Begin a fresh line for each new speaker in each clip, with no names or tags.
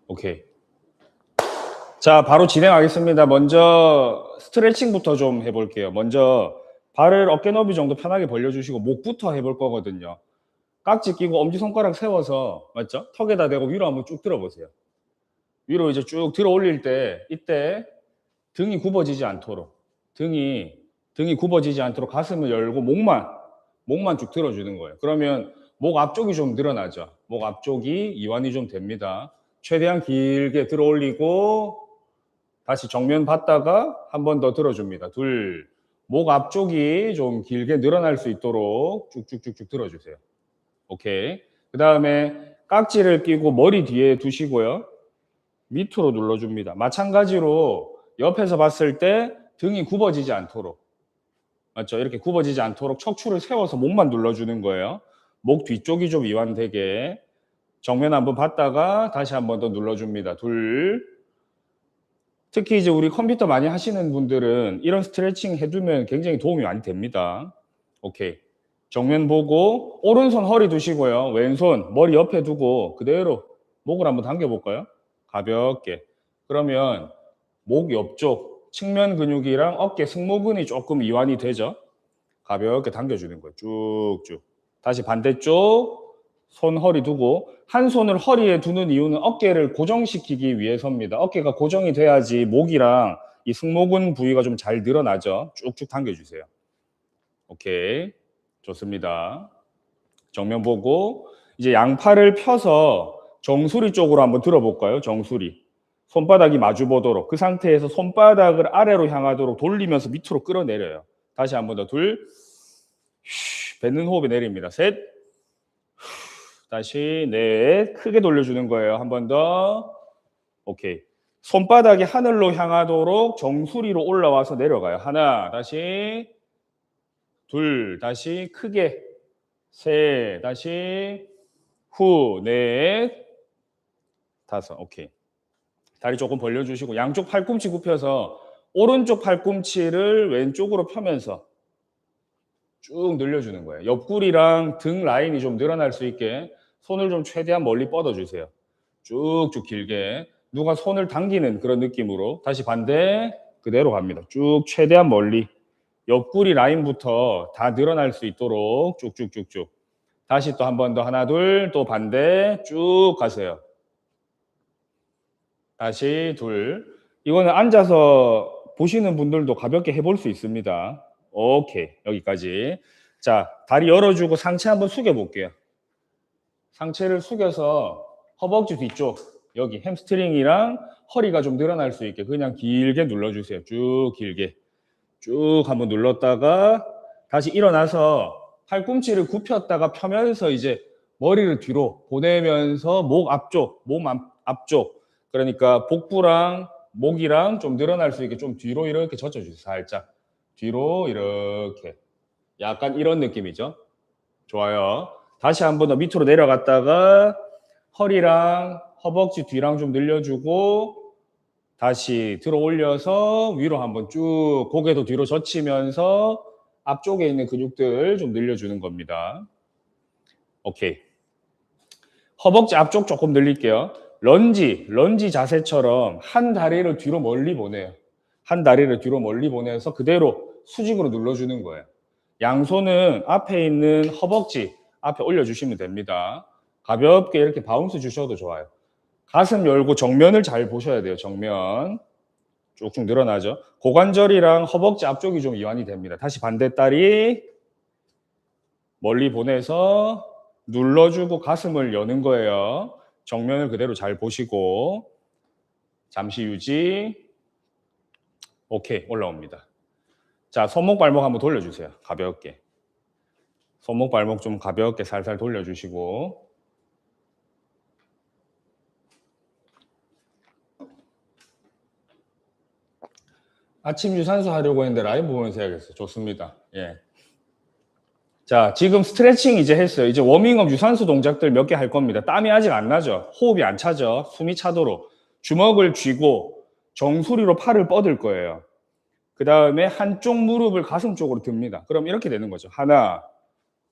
오케이. 자, 바로 진행하겠습니다. 먼저 스트레칭부터 좀 해볼게요. 먼저 발을 어깨 너비 정도 편하게 벌려주시고 목부터 해볼 거거든요. 깍지 끼고 엄지손가락 세워서, 맞죠? 턱에다 대고 위로 한번 쭉 들어보세요. 위로 이제 쭉 들어 올릴 때 이때 등이 굽어지지 않도록 등이 굽어지지 않도록 가슴을 열고 목만 쭉 들어주는 거예요. 그러면 목 앞쪽이 좀 늘어나죠. 목 앞쪽이 이완이 좀 됩니다. 최대한 길게 들어 올리고 다시 정면 봤다가 한 번 더 들어줍니다. 둘. 목 앞쪽이 좀 길게 늘어날 수 있도록 쭉쭉쭉쭉 들어주세요. 오케이. 그 다음에 깍지를 끼고 머리 뒤에 두시고요. 밑으로 눌러줍니다. 마찬가지로 옆에서 봤을 때 등이 굽어지지 않도록, 맞죠? 이렇게 굽어지지 않도록 척추를 세워서 목만 눌러주는 거예요. 목 뒤쪽이 좀 이완되게 정면 한번 봤다가 다시 한 번 더 눌러줍니다. 둘. 특히 이제 우리 컴퓨터 많이 하시는 분들은 이런 스트레칭 해두면 굉장히 도움이 많이 됩니다. 오케이. 정면 보고 오른손 허리 두시고요. 왼손 머리 옆에 두고 그대로 목을 한번 당겨볼까요? 가볍게. 그러면 목 옆쪽 측면 근육이랑 어깨 승모근이 조금 이완이 되죠. 가볍게 당겨주는 거예요. 쭉쭉. 다시 반대쪽 손 허리 두고 한 손을 허리에 두는 이유는 어깨를 고정시키기 위해서입니다. 어깨가 고정이 돼야지 목이랑 이 승모근 부위가 좀 잘 늘어나죠. 쭉쭉 당겨주세요. 오케이. 좋습니다. 정면 보고 이제 양팔을 펴서 정수리 쪽으로 한번 들어볼까요? 정수리. 손바닥이 마주 보도록 그 상태에서 손바닥을 아래로 향하도록 돌리면서 밑으로 끌어내려요. 다시 한번 더 둘. 뱉는 호흡에 내립니다. 셋. 다시 넷. 크게 돌려주는 거예요. 한 번 더. 오케이. 손바닥이 하늘로 향하도록 정수리로 올라와서 내려가요. 하나. 다시. 둘. 다시 크게. 셋. 다시. 후. 넷. 다섯. 오케이. 다리 조금 벌려주시고 양쪽 팔꿈치 굽혀서 오른쪽 팔꿈치를 왼쪽으로 펴면서 쭉 늘려주는 거예요. 옆구리랑 등 라인이 좀 늘어날 수 있게 손을 좀 최대한 멀리 뻗어주세요. 쭉쭉 길게. 누가 손을 당기는 그런 느낌으로. 다시 반대 그대로 갑니다. 쭉 최대한 멀리. 옆구리 라인부터 다 늘어날 수 있도록 쭉쭉쭉쭉. 다시 또 한 번 더 하나 둘 또 반대 쭉 가세요. 다시 둘. 이거는 앉아서 보시는 분들도 가볍게 해볼 수 있습니다. 오케이. 여기까지. 자, 다리 열어주고 상체 한번 숙여볼게요. 상체를 숙여서 허벅지 뒤쪽, 여기 햄스트링이랑 허리가 좀 늘어날 수 있게 그냥 길게 눌러주세요. 쭉 길게. 쭉 한번 눌렀다가 다시 일어나서 팔꿈치를 굽혔다가 펴면서 이제 머리를 뒤로 보내면서 목 앞쪽, 몸 앞쪽. 그러니까 복부랑 목이랑 좀 늘어날 수 있게 좀 뒤로 이렇게 젖혀주세요. 살짝. 뒤로 이렇게. 약간 이런 느낌이죠. 좋아요. 다시 한 번 더 밑으로 내려갔다가 허리랑 허벅지 뒤랑 좀 늘려주고 다시 들어 올려서 위로 한번 쭉 고개도 뒤로 젖히면서 앞쪽에 있는 근육들 좀 늘려주는 겁니다. 오케이. 허벅지 앞쪽 조금 늘릴게요. 런지 자세처럼 한 다리를 뒤로 멀리 보내요. 한 다리를 뒤로 멀리 보내서 그대로 수직으로 눌러주는 거예요. 양손은 앞에 있는 허벅지 앞에 올려주시면 됩니다. 가볍게 이렇게 바운스 주셔도 좋아요. 가슴 열고 정면을 잘 보셔야 돼요. 정면. 쭉쭉 늘어나죠. 고관절이랑 허벅지 앞쪽이 좀 이완이 됩니다. 다시 반대 다리 멀리 보내서 눌러주고 가슴을 여는 거예요. 정면을 그대로 잘 보시고 잠시 유지. 오케이. 올라옵니다. 자, 손목 발목 한번 돌려주세요. 가볍게. 손목 발목 좀 가볍게 살살 돌려주시고 아침 유산소 하려고 했는데 라이브 보면서 해야겠어요. 좋습니다. 예. 자, 지금 스트레칭 이제 했어요. 이제 워밍업 유산소 동작들 몇 개 할 겁니다. 땀이 아직 안 나죠? 호흡이 안 차죠? 숨이 차도록. 주먹을 쥐고 정수리로 팔을 뻗을 거예요. 그 다음에 한쪽 무릎을 가슴 쪽으로 듭니다. 그럼 이렇게 되는 거죠. 하나,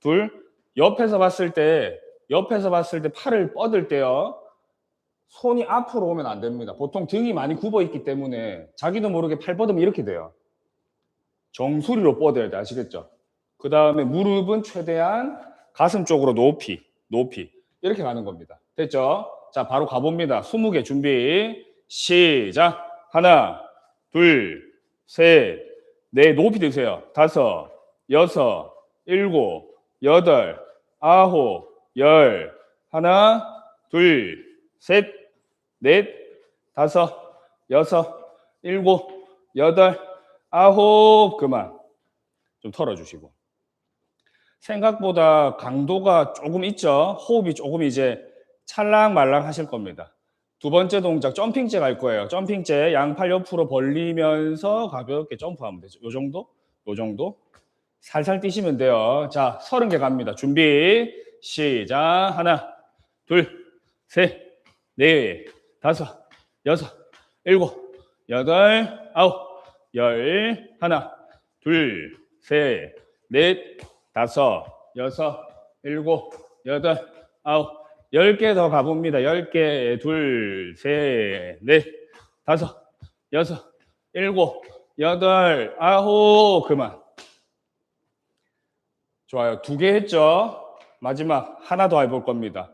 둘. 옆에서 봤을 때 팔을 뻗을 때요. 손이 앞으로 오면 안 됩니다. 보통 등이 많이 굽어 있기 때문에 자기도 모르게 팔 뻗으면 이렇게 돼요. 정수리로 뻗어야 돼. 아시겠죠? 그 다음에 무릎은 최대한 가슴 쪽으로 높이 이렇게 가는 겁니다. 됐죠? 자, 바로 가봅니다. 20개 준비 시작. 하나, 둘, 셋, 넷, 높이 드세요. 다섯, 여섯, 일곱, 여덟, 아홉, 열. 하나, 둘, 셋, 넷, 다섯, 여섯, 일곱, 여덟, 아홉. 그만. 좀 털어주시고. 생각보다 강도가 조금 있죠. 호흡이 조금 이제 찰랑말랑 하실 겁니다. 두 번째 동작 점핑잭 할 거예요. 점핑잭 양팔 옆으로 벌리면서 가볍게 점프하면 되죠. 요 정도? 요 정도? 살살 뛰시면 돼요. 자, 30개 갑니다. 준비 시작. 하나, 둘, 셋, 넷, 다섯, 여섯, 일곱, 여덟, 아홉, 열. 하나, 둘, 셋, 넷, 다섯, 여섯, 일곱, 여덟, 아홉, 10개 더 가봅니다. 10개, 둘, 셋, 넷, 다섯, 여섯, 일곱, 여덟, 아홉. 그만. 좋아요. 2개 했죠? 마지막 하나 더 해볼 겁니다.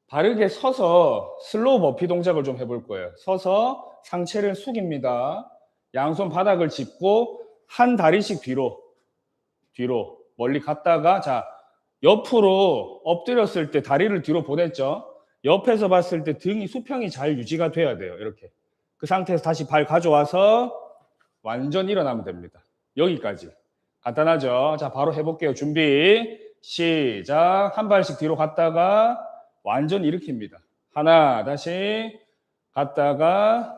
바르게 서서 슬로우 버피 동작을 좀 해볼 거예요. 서서 상체를 숙입니다. 양손 바닥을 짚고 한 다리씩 뒤로 멀리 갔다가 자 옆으로 엎드렸을 때 다리를 뒤로 보냈죠. 옆에서 봤을 때 등이 수평이 잘 유지가 돼야 돼요. 이렇게 그 상태에서 다시 발 가져와서 완전 일어나면 됩니다. 여기까지 간단하죠. 자 바로 해볼게요. 준비 시작. 한 발씩 뒤로 갔다가 완전 일으킵니다. 하나 다시 갔다가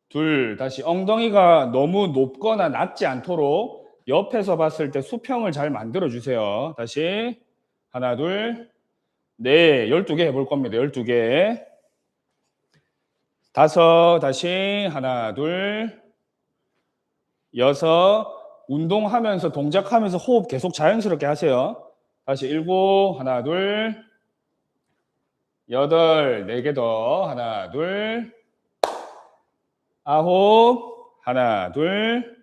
둘 다시. 엉덩이가 너무 높거나 낮지 않도록 옆에서 봤을 때 수평을 잘 만들어 주세요. 다시 하나 둘 네 12개 해볼 겁니다. 12개 다섯 다시 하나 둘 여섯. 운동하면서 동작하면서 호흡 계속 자연스럽게 하세요. 다시 일곱 하나 둘 여덟 4개 더 하나 둘 아홉 하나 둘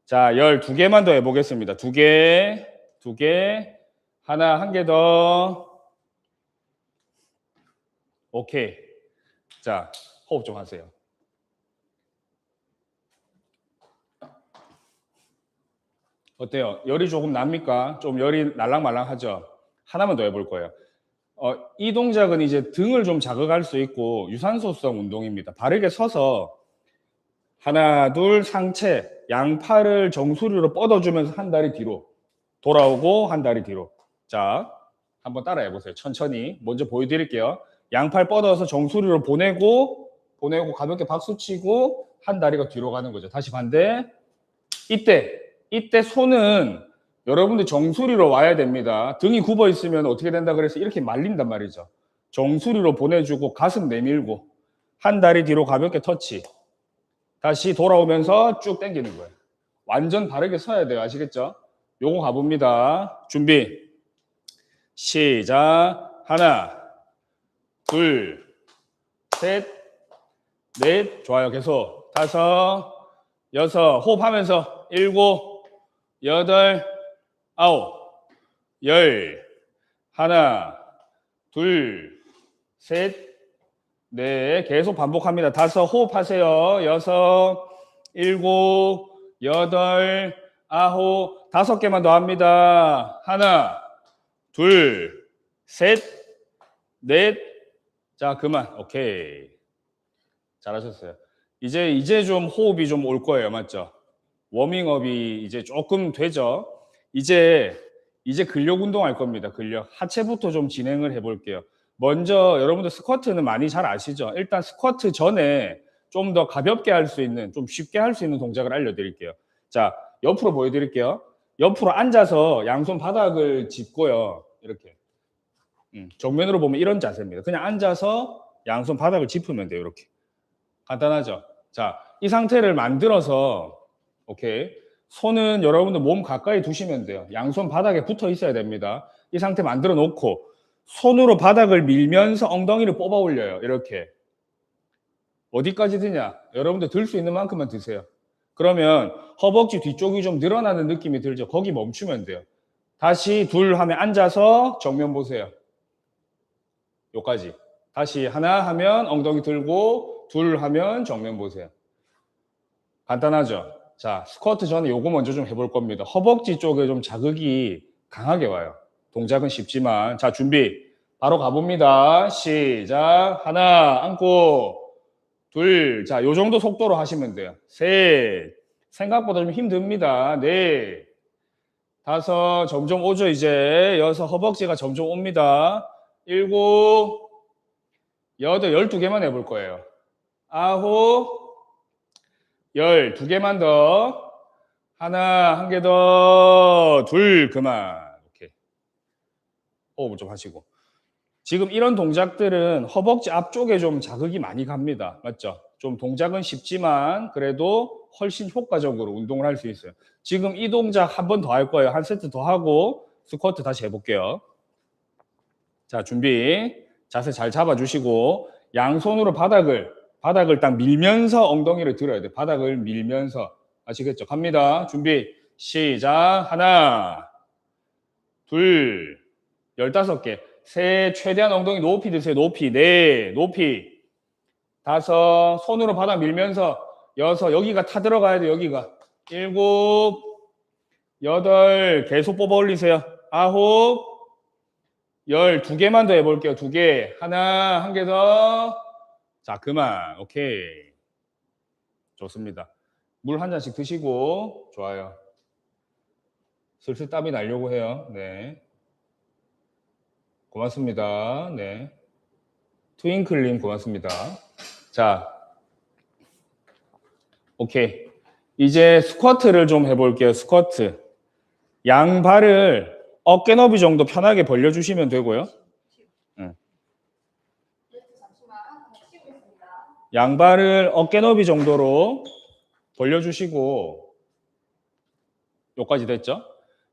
자 12개만 더 해보겠습니다. 2개 하나 1개 더 오케이. 자 호흡 좀 하세요. 어때요? 열이 조금 납니까? 좀 열이 날랑말랑하죠? 하나만 더 해볼 거예요. 이 동작은 이제 등을 좀 자극할 수 있고 유산소성 운동입니다. 바르게 서서 하나 둘 상체 양팔을 정수리로 뻗어주면서 한 다리 뒤로 돌아오고 한 다리 뒤로. 자 한번 따라해 보세요. 천천히 먼저 보여드릴게요. 양팔 뻗어서 정수리로 보내고 가볍게 박수 치고 한 다리가 뒤로 가는 거죠. 다시 반대. 이때 손은 여러분들 정수리로 와야 됩니다. 등이 굽어 있으면 어떻게 된다 그래서 이렇게 말린단 말이죠. 정수리로 보내주고 가슴 내밀고 한 다리 뒤로 가볍게 터치. 다시 돌아오면서 쭉 당기는 거예요. 완전 바르게 서야 돼요. 아시겠죠? 요거 가봅니다. 준비 시작. 하나 둘 셋 넷 좋아요. 계속 다섯 여섯 호흡하면서 일곱 여덟 아홉 열 하나 둘 셋 넷 계속 반복합니다. 다섯 호흡하세요. 여섯 일곱 여덟 아홉 5개만 더 합니다. 하나 둘 셋 넷 자 그만. 오케이 잘하셨어요. 이제 좀 호흡이 좀 올 거예요. 맞죠? 워밍업이 이제 조금 되죠. 이제 근력 운동 할 겁니다. 근력 하체부터 좀 진행을 해볼게요. 먼저 여러분들 스쿼트는 많이 잘 아시죠? 일단 스쿼트 전에 좀 더 가볍게 할 수 있는 좀 쉽게 할 수 있는 동작을 알려드릴게요. 자 옆으로 보여드릴게요. 옆으로 앉아서 양손 바닥을 짚고요. 이렇게 정면으로 보면 이런 자세입니다. 그냥 앉아서 양손 바닥을 짚으면 돼요. 이렇게 간단하죠? 자, 이 상태를 만들어서 오케이. 손은 여러분들 몸 가까이 두시면 돼요. 양손 바닥에 붙어 있어야 됩니다. 이 상태 만들어 놓고 손으로 바닥을 밀면서 엉덩이를 뽑아 올려요. 이렇게. 어디까지 드냐? 여러분들 들 수 있는 만큼만 드세요. 그러면 허벅지 뒤쪽이 좀 늘어나는 느낌이 들죠. 거기 멈추면 돼요. 다시 둘 하면 앉아서 정면 보세요. 요까지. 다시 하나 하면 엉덩이 들고 둘 하면 정면 보세요. 간단하죠? 자, 스쿼트 전에 요거 먼저 좀 해볼 겁니다. 허벅지 쪽에 좀 자극이 강하게 와요. 동작은 쉽지만. 자, 준비. 바로 가봅니다. 시작. 하나, 앉고. 둘. 자, 요 정도 속도로 하시면 돼요. 셋. 생각보다 좀 힘듭니다. 넷. 다섯. 점점 오죠, 이제. 여섯. 허벅지가 점점 옵니다. 일곱. 여덟. 12개만 해볼 거예요. 아홉. 12개만 더. 하나, 한 개 더. 둘, 그만. 오케이. 호흡을 좀 하시고. 지금 이런 동작들은 허벅지 앞쪽에 좀 자극이 많이 갑니다. 맞죠? 좀 동작은 쉽지만 그래도 훨씬 효과적으로 운동을 할 수 있어요. 지금 이 동작 한 번 더 할 거예요. 한 세트 더 하고 스쿼트 다시 해볼게요. 자, 준비. 자세 잘 잡아주시고 양손으로 바닥을 딱 밀면서 엉덩이를 들어야 돼요. 바닥을 밀면서. 아시겠죠? 갑니다. 준비. 시작. 하나, 둘, 15개. 셋, 최대한 엉덩이 높이 드세요. 높이. 넷, 높이. 다섯, 손으로 바닥 밀면서. 여섯, 여기가 타 들어가야 돼요. 여기가. 일곱, 여덟, 계속 뽑아 올리세요. 아홉, 12개만 더 해볼게요. 2개. 하나, 한 개 더. 자, 그만. 오케이. 좋습니다. 물 한 잔씩 드시고. 좋아요. 슬슬 땀이 나려고 해요. 네. 고맙습니다. 네. 트윙클님 고맙습니다. 자, 오케이. 이제 스쿼트를 좀 해볼게요. 스쿼트. 양발을 어깨 너비 정도 편하게 벌려주시면 되고요. 양발을 어깨 너비 정도로 벌려주시고 여기까지 됐죠?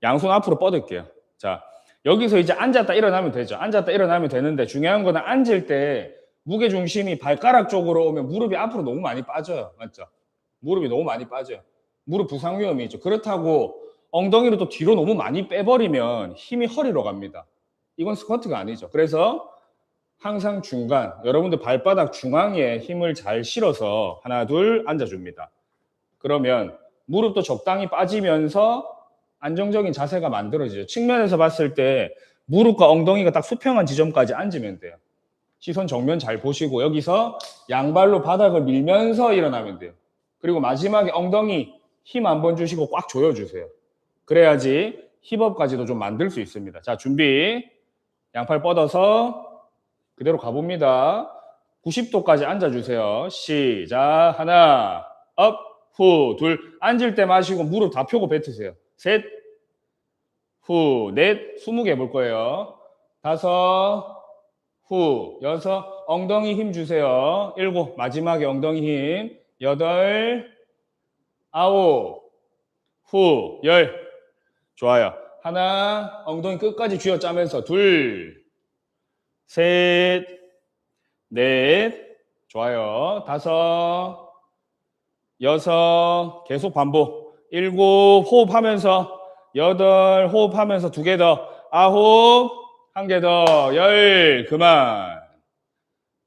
양손 앞으로 뻗을게요. 자, 여기서 이제 앉았다 일어나면 되죠. 앉았다 일어나면 되는데 중요한 거는 앉을 때 무게중심이 발가락 쪽으로 오면 무릎이 앞으로 너무 많이 빠져요. 맞죠? 무릎이 너무 많이 빠져요. 무릎 부상 위험이 있죠. 그렇다고 엉덩이를 또 뒤로 너무 많이 빼버리면 힘이 허리로 갑니다. 이건 스쿼트가 아니죠. 그래서 항상 중간, 여러분들 발바닥 중앙에 힘을 잘 실어서 하나, 둘 앉아줍니다. 그러면 무릎도 적당히 빠지면서 안정적인 자세가 만들어지죠. 측면에서 봤을 때 무릎과 엉덩이가 딱 수평한 지점까지 앉으면 돼요. 시선 정면 잘 보시고 여기서 양발로 바닥을 밀면서 일어나면 돼요. 그리고 마지막에 엉덩이 힘 한 번 주시고 꽉 조여주세요. 그래야지 힙업까지도 좀 만들 수 있습니다. 자, 준비. 양팔 뻗어서 그대로 가봅니다. 90도까지 앉아주세요. 시작. 하나, 업, 후, 둘. 앉을 때 마시고 무릎 다 펴고 뱉으세요. 셋, 후, 넷, 20개 해볼 거예요. 다섯, 후, 여섯, 엉덩이 힘 주세요. 일곱, 마지막에 엉덩이 힘. 여덟, 아홉, 후, 열. 좋아요. 하나, 엉덩이 끝까지 쥐어짜면서 둘, 셋, 넷, 좋아요. 다섯, 여섯, 계속 반복. 일곱, 호흡하면서. 여덟, 호흡하면서 2개 더. 아홉, 1개 더. 열, 그만.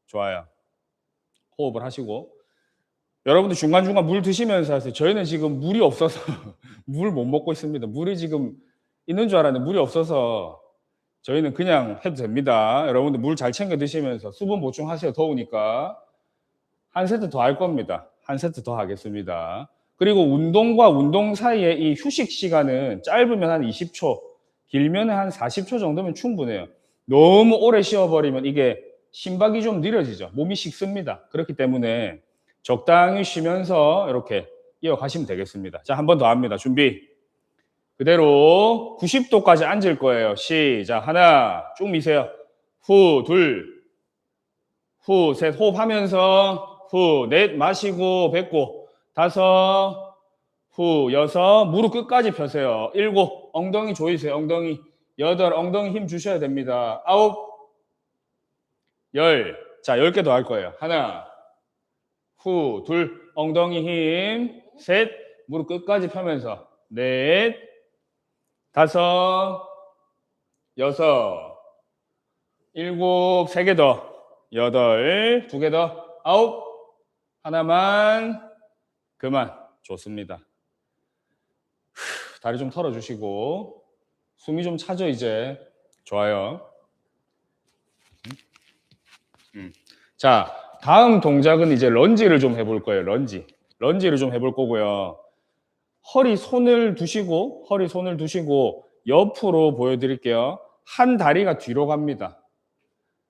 좋아요. 호흡을 하시고. 여러분들 중간중간 물 드시면서 하세요. 저희는 지금 물이 없어서 물 못 먹고 있습니다. 물이 지금 있는 줄 알았는데 물이 없어서 저희는 그냥 해도 됩니다. 여러분들 물 잘 챙겨 드시면서 수분 보충하세요. 더우니까. 한 세트 더 할 겁니다. 한 세트 더 하겠습니다. 그리고 운동과 운동 사이에 이 휴식 시간은 짧으면 한 20초, 길면 한 40초 정도면 충분해요. 너무 오래 쉬어버리면 이게 심박이 좀 느려지죠. 몸이 식습니다. 그렇기 때문에 적당히 쉬면서 이렇게 이어가시면 되겠습니다. 자, 한 번 더 합니다. 준비. 그대로 90도까지 앉을 거예요. 시작. 하나, 쭉 미세요. 후, 둘, 후, 셋, 호흡하면서 후, 넷, 마시고 뱉고 다섯, 후, 여섯, 무릎 끝까지 펴세요. 일곱, 엉덩이 조이세요. 엉덩이. 여덟, 엉덩이 힘 주셔야 됩니다. 아홉, 열. 자, 10개 더 할 거예요. 하나, 후, 둘, 엉덩이 힘, 셋, 무릎 끝까지 펴면서, 넷, 다섯, 여섯, 일곱, 3개 더, 여덟, 2개 더, 아홉, 하나만, 그만. 좋습니다. 다리 좀 털어주시고, 숨이 좀 차죠, 이제. 좋아요. 자, 다음 동작은 이제 런지를 좀 해볼 거예요. 런지를 좀 해볼 거고요. 허리 손을 두시고 옆으로 보여드릴게요. 한 다리가 뒤로 갑니다.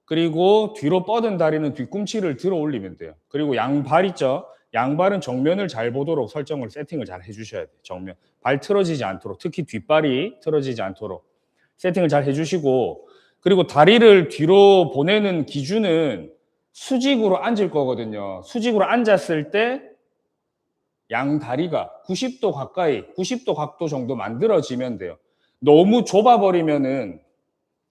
그리고 뒤로 뻗은 다리는 뒤꿈치를 들어 올리면 돼요. 그리고 양발 있죠? 양발은 정면을 잘 보도록 세팅을 잘 해주셔야 돼요. 정면. 발 틀어지지 않도록. 특히 뒷발이 틀어지지 않도록 세팅을 잘 해주시고, 그리고 다리를 뒤로 보내는 기준은 수직으로 앉을 거거든요. 수직으로 앉았을 때 양 다리가 90도 가까이, 90도 각도 정도 만들어지면 돼요. 너무 좁아버리면은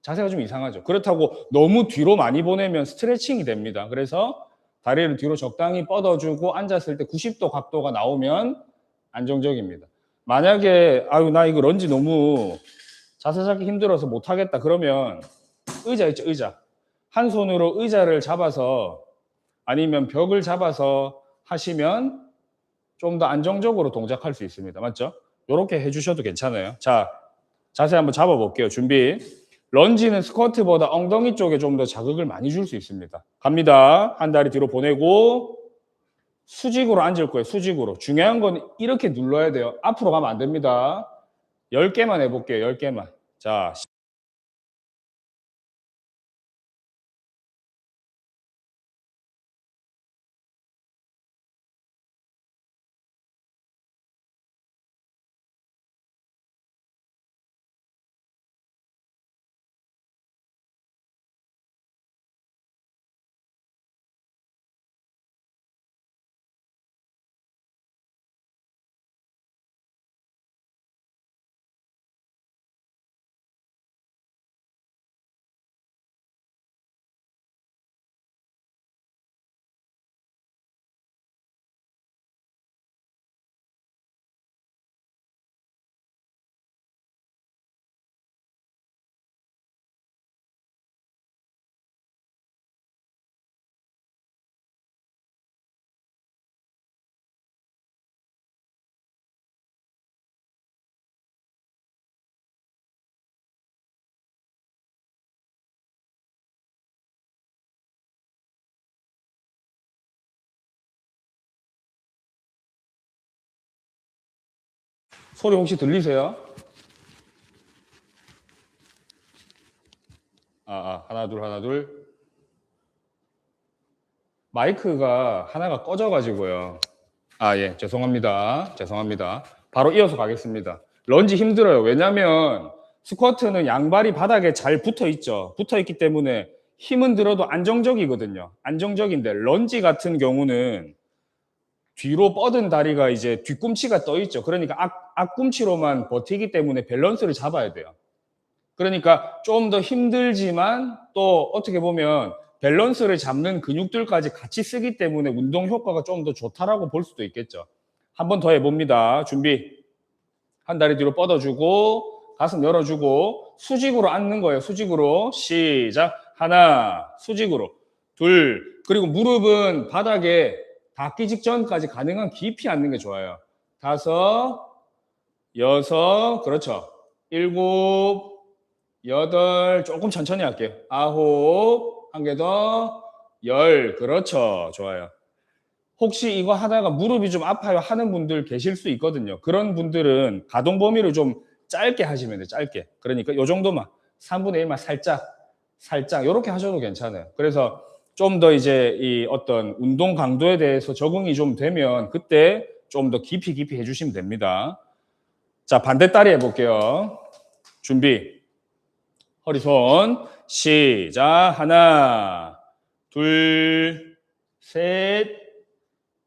자세가 좀 이상하죠. 그렇다고 너무 뒤로 많이 보내면 스트레칭이 됩니다. 그래서 다리를 뒤로 적당히 뻗어주고 앉았을 때 90도 각도가 나오면 안정적입니다. 만약에 아유 나 이거 런지 너무 자세 잡기 힘들어서 못하겠다 그러면 의자 있죠, 의자. 한 손으로 의자를 잡아서 아니면 벽을 잡아서 하시면 좀 더 안정적으로 동작할 수 있습니다. 맞죠? 이렇게 해주셔도 괜찮아요. 자, 자세 한번 잡아볼게요. 준비. 런지는 스쿼트보다 엉덩이 쪽에 좀 더 자극을 많이 줄 수 있습니다. 갑니다. 한 다리 뒤로 보내고 수직으로 앉을 거예요. 수직으로. 중요한 건 이렇게 눌러야 돼요. 앞으로 가면 안 됩니다. 10개만 해볼게요. 10개만. 자, 소리 혹시 들리세요? 하나, 둘, 하나, 둘. 마이크가 하나가 꺼져가지고요. 예, 죄송합니다. 죄송합니다. 바로 이어서 가겠습니다. 런지 힘들어요. 왜냐면 스쿼트는 양발이 바닥에 잘 붙어 있죠. 붙어 있기 때문에 힘은 들어도 안정적이거든요. 안정적인데 런지 같은 경우는 뒤로 뻗은 다리가 이제 뒤꿈치가 떠 있죠. 그러니까 앞꿈치로만 버티기 때문에 밸런스를 잡아야 돼요. 그러니까 좀 더 힘들지만 또 어떻게 보면 밸런스를 잡는 근육들까지 같이 쓰기 때문에 운동 효과가 좀 더 좋다라고 볼 수도 있겠죠. 한 번 더 해봅니다. 준비. 한 다리 뒤로 뻗어주고 가슴 열어주고 수직으로 앉는 거예요. 수직으로. 시작. 하나. 수직으로. 둘. 그리고 무릎은 바닥에 닿기 직전까지 가능한 깊이 앉는 게 좋아요. 다섯. 여섯. 그렇죠. 일곱. 여덟, 조금 천천히 할게요. 아홉, 한 개 더, 열, 그렇죠. 좋아요. 혹시 이거 하다가 무릎이 좀 아파요 하는 분들 계실 수 있거든요. 그런 분들은 가동 범위를 좀 짧게 하시면 돼요. 짧게. 그러니까 요 정도만, 3분의 1만 살짝, 이렇게 하셔도 괜찮아요. 그래서 좀 더 이제 이 어떤 운동 강도에 대해서 적응이 좀 되면 그때 좀 더 깊이 해주시면 됩니다. 자, 반대다리 해볼게요. 준비. 허리 손 시작. 하나, 둘, 셋,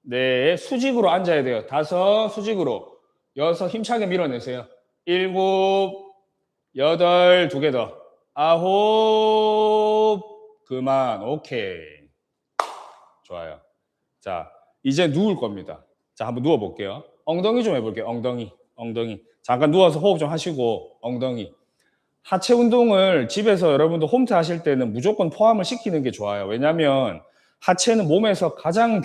넷. 수직으로 앉아야 돼요. 다섯, 수직으로. 여섯, 힘차게 밀어내세요. 일곱, 여덟, 2개 더. 아홉, 그만. 오케이. 좋아요. 자, 이제 누울 겁니다. 자, 한번 누워볼게요. 엉덩이 좀 해볼게요. 엉덩이. 잠깐 누워서 호흡 좀 하시고, 엉덩이. 하체 운동을 집에서 여러분들 홈트 하실 때는 무조건 포함을 시키는 게 좋아요. 왜냐하면 하체는 몸에서 가장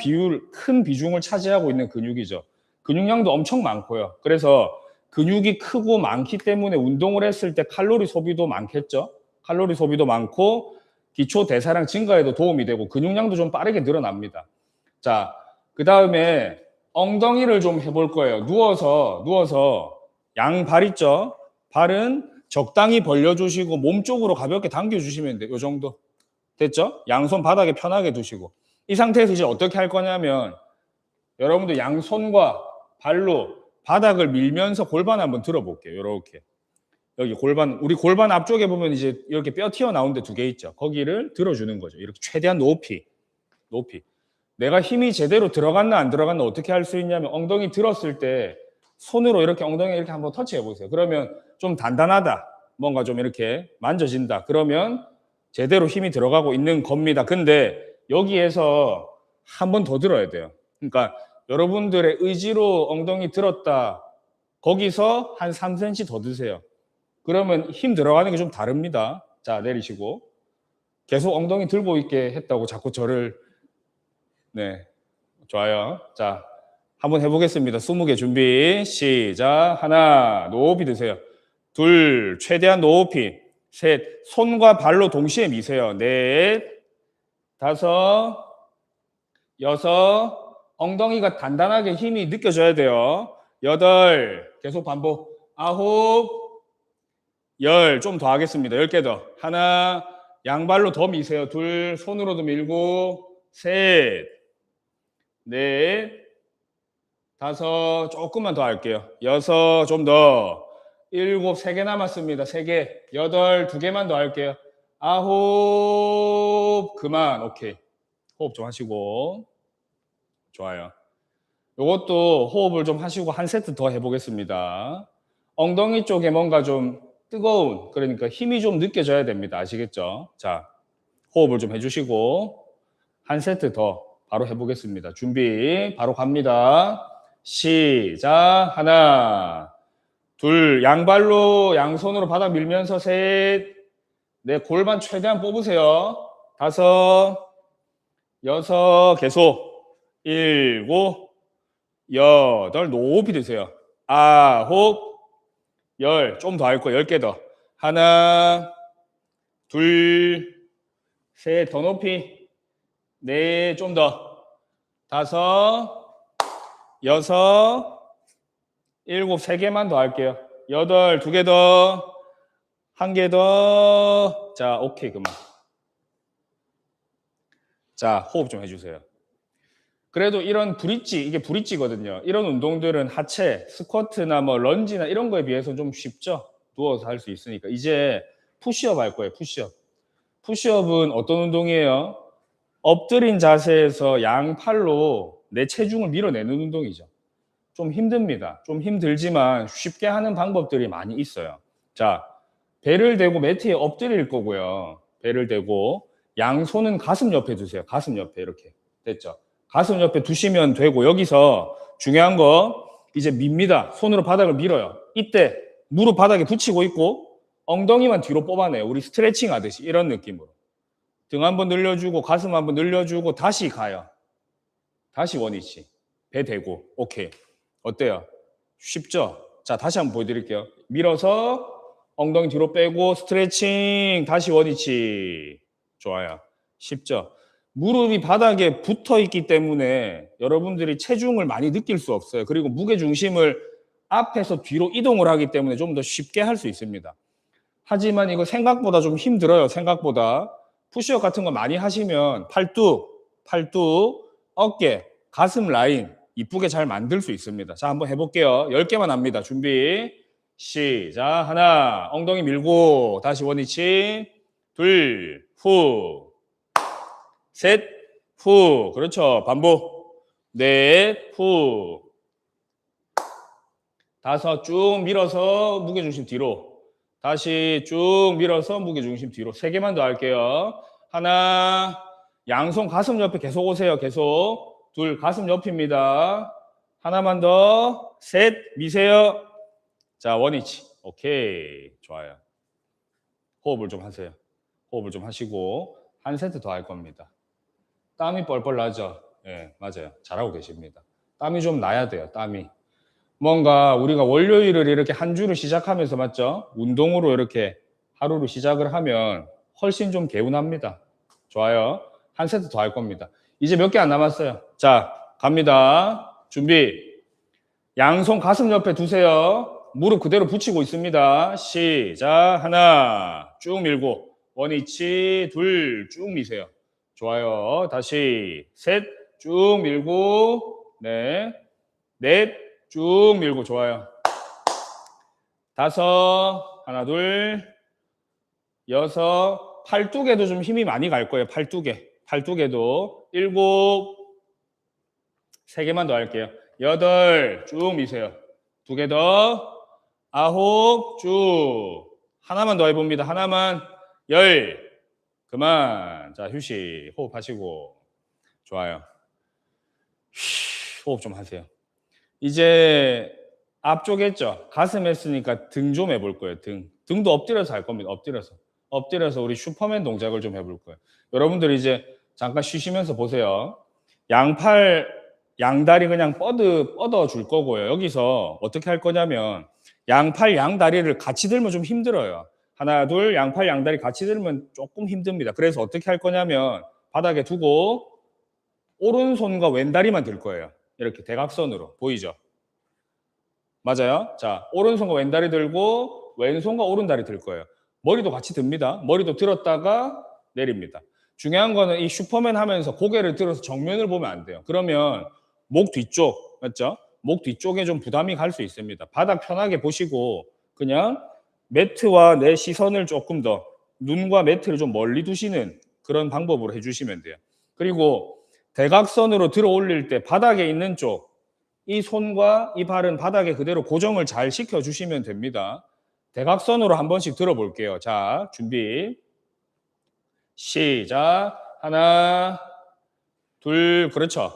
큰 비중을 차지하고 있는 근육이죠. 근육량도 엄청 많고요. 그래서 근육이 크고 많기 때문에 운동을 했을 때 칼로리 소비도 많겠죠. 칼로리 소비도 많고 기초 대사량 증가에도 도움이 되고 근육량도 좀 빠르게 늘어납니다. 자, 그 다음에 엉덩이를 좀 해볼 거예요. 누워서 양발 있죠? 발은 적당히 벌려주시고 몸 쪽으로 가볍게 당겨주시면 돼요. 이 정도. 됐죠? 양손 바닥에 편하게 두시고. 이 상태에서 이제 어떻게 할 거냐면 여러분들 양손과 발로 바닥을 밀면서 골반 한번 들어볼게요. 이렇게. 여기 우리 골반 앞쪽에 보면 이제 이렇게 뼈 튀어나온 데 2개 있죠. 거기를 들어주는 거죠. 이렇게 최대한 높이. 내가 힘이 제대로 들어갔나 안 들어갔나 어떻게 할 수 있냐면 엉덩이 들었을 때 손으로 이렇게 엉덩이 이렇게 한번 터치해 보세요. 그러면 좀 단단하다. 뭔가 좀 이렇게 만져진다. 그러면 제대로 힘이 들어가고 있는 겁니다. 근데 여기에서 한 번 더 들어야 돼요. 그러니까 여러분들의 의지로 엉덩이 들었다. 거기서 한 3cm 더 드세요. 그러면 힘 들어가는 게 좀 다릅니다. 자, 내리시고. 계속 엉덩이 들고 있게 했다고 자꾸 저를 네, 좋아요. 자, 한번 해보겠습니다. 20개 준비. 시작. 하나, 높이 드세요. 둘, 최대한 높이. 셋, 손과 발로 동시에 미세요. 넷, 다섯, 여섯, 엉덩이가 단단하게 힘이 느껴져야 돼요. 여덟, 계속 반복. 아홉, 열, 좀 더 하겠습니다. 10개 더. 하나, 양발로 더 미세요. 둘, 손으로도 밀고. 셋, 넷, 다섯, 조금만 더 할게요. 여섯, 좀 더. 일곱, 3개 남았습니다. 3개. 여덟, 2개만 더 할게요. 아홉, 그만. 오케이. 호흡 좀 하시고. 좋아요. 요것도 호흡을 좀 하시고 한 세트 더 해보겠습니다. 엉덩이 쪽에 뭔가 좀 뜨거운, 그러니까 힘이 좀 느껴져야 됩니다. 아시겠죠? 자, 호흡을 좀 해주시고 한 세트 더 바로 해보겠습니다. 준비, 바로 갑니다. 시작. 하나, 둘, 양발로, 양손으로 바닥 밀면서 셋, 넷, 골반 최대한 뽑으세요. 다섯, 여섯, 계속. 일곱, 여덟, 높이 드세요. 아홉, 열, 좀 더 할 거예요. 10개 더. 하나, 둘, 셋, 더 높이. 넷, 좀 더. 다섯, 여섯, 일곱, 3개만 더 할게요. 여덟, 2개 더. 1개 더. 자, 오케이, 그만. 자, 호흡 좀 해주세요. 그래도 이런 브릿지, 이게 브릿지거든요. 이런 운동들은 하체, 스쿼트나 뭐 런지나 이런 거에 비해서 좀 쉽죠? 누워서 할 수 있으니까. 이제 푸시업 할 거예요, 푸시업. 푸시업은 어떤 운동이에요? 엎드린 자세에서 양팔로 내 체중을 밀어내는 운동이죠. 좀 힘듭니다. 좀 힘들지만 쉽게 하는 방법들이 많이 있어요. 자, 배를 대고 매트에 엎드릴 거고요. 배를 대고 양손은 가슴 옆에 두세요. 가슴 옆에 이렇게. 됐죠? 가슴 옆에 두시면 되고 여기서 중요한 거 이제 밉니다. 손으로 바닥을 밀어요. 이때 무릎 바닥에 붙이고 있고 엉덩이만 뒤로 뽑아내요. 우리 스트레칭 하듯이 이런 느낌으로. 등 한번 늘려주고 가슴 한번 늘려주고 다시 가요. 다시 원위치. 배 대고. 오케이. 어때요? 쉽죠? 자, 다시 한번 보여드릴게요. 밀어서 엉덩이 뒤로 빼고 스트레칭. 다시 원위치. 좋아요. 쉽죠? 무릎이 바닥에 붙어 있기 때문에 여러분들이 체중을 많이 느낄 수 없어요. 그리고 무게중심을 앞에서 뒤로 이동을 하기 때문에 좀 더 쉽게 할 수 있습니다. 하지만 이거 생각보다 좀 힘들어요. 생각보다. 푸시업 같은 거 많이 하시면 팔뚝, 어깨, 가슴 라인 이쁘게 잘 만들 수 있습니다. 자, 한번 해볼게요. 10개만 합니다. 준비. 시작. 하나, 엉덩이 밀고 다시 원위치. 둘, 후. 셋, 후. 그렇죠. 반복. 넷, 후. 다섯, 쭉 밀어서 무게중심 뒤로. 다시 쭉 밀어서 무게중심 뒤로. 3개만 더 할게요. 하나. 양손 가슴 옆에 계속 오세요. 계속. 둘, 가슴 옆입니다. 하나만 더. 셋, 미세요. 자, 원위치. 오케이. 좋아요. 호흡을 좀 하세요. 호흡을 좀 하시고 한 세트 더 할 겁니다. 땀이 뻘뻘 나죠? 예, 맞아요. 잘하고 계십니다. 땀이 좀 나야 돼요. 땀이. 뭔가 우리가 월요일을 이렇게 한 주를 시작하면서 맞죠? 운동으로 이렇게 하루를 시작을 하면 훨씬 좀 개운합니다. 좋아요. 한 세트 더 할 겁니다. 이제 몇 개 안 남았어요. 자, 갑니다. 준비. 양손 가슴 옆에 두세요. 무릎 그대로 붙이고 있습니다. 시작. 하나, 쭉 밀고. 원위치, 둘, 쭉 미세요. 좋아요. 다시. 셋, 쭉 밀고. 네. 넷, 쭉 밀고. 좋아요. 다섯, 하나, 둘, 여섯. 팔뚝에도 좀 힘이 많이 갈 거예요. 팔뚝에도. 일곱. 세 개만 더 할게요. 여덟, 쭉 미세요. 두 개 더. 아홉, 쭉. 하나만 더 해봅니다. 하나만. 열. 그만. 자, 휴식. 호흡하시고. 좋아요. 호흡 좀 하세요. 이제 앞쪽 했죠? 가슴 했으니까 등 좀 해볼 거예요. 등도 엎드려서 할 겁니다. 엎드려서 우리 슈퍼맨 동작을 좀 해볼 거예요. 여러분들 이제 잠깐 쉬시면서 보세요. 양팔, 양다리 그냥 뻗어 줄 거고요. 여기서 어떻게 할 거냐면 양팔, 양다리를 같이 들면 좀 힘들어요. 하나, 둘, 양팔, 양다리 같이 들면 조금 힘듭니다. 그래서 어떻게 할 거냐면 바닥에 두고 오른손과 왼다리만 들 거예요. 이렇게 대각선으로. 보이죠? 맞아요? 자, 오른손과 왼다리 들고 왼손과 오른다리 들 거예요. 머리도 같이 듭니다. 머리도 들었다가 내립니다. 중요한 거는 이 슈퍼맨 하면서 고개를 들어서 정면을 보면 안 돼요. 그러면 목 뒤쪽, 맞죠? 목 뒤쪽에 좀 부담이 갈 수 있습니다. 바닥 편하게 보시고 그냥 매트와 내 시선을 조금 더 눈과 매트를 좀 멀리 두시는 그런 방법으로 해주시면 돼요. 그리고 대각선으로 들어 올릴 때 바닥에 있는 쪽, 이 손과 이 발은 바닥에 그대로 고정을 잘 시켜주시면 됩니다. 대각선으로 한 번씩 들어볼게요. 자, 준비. 시작. 하나, 둘, 그렇죠.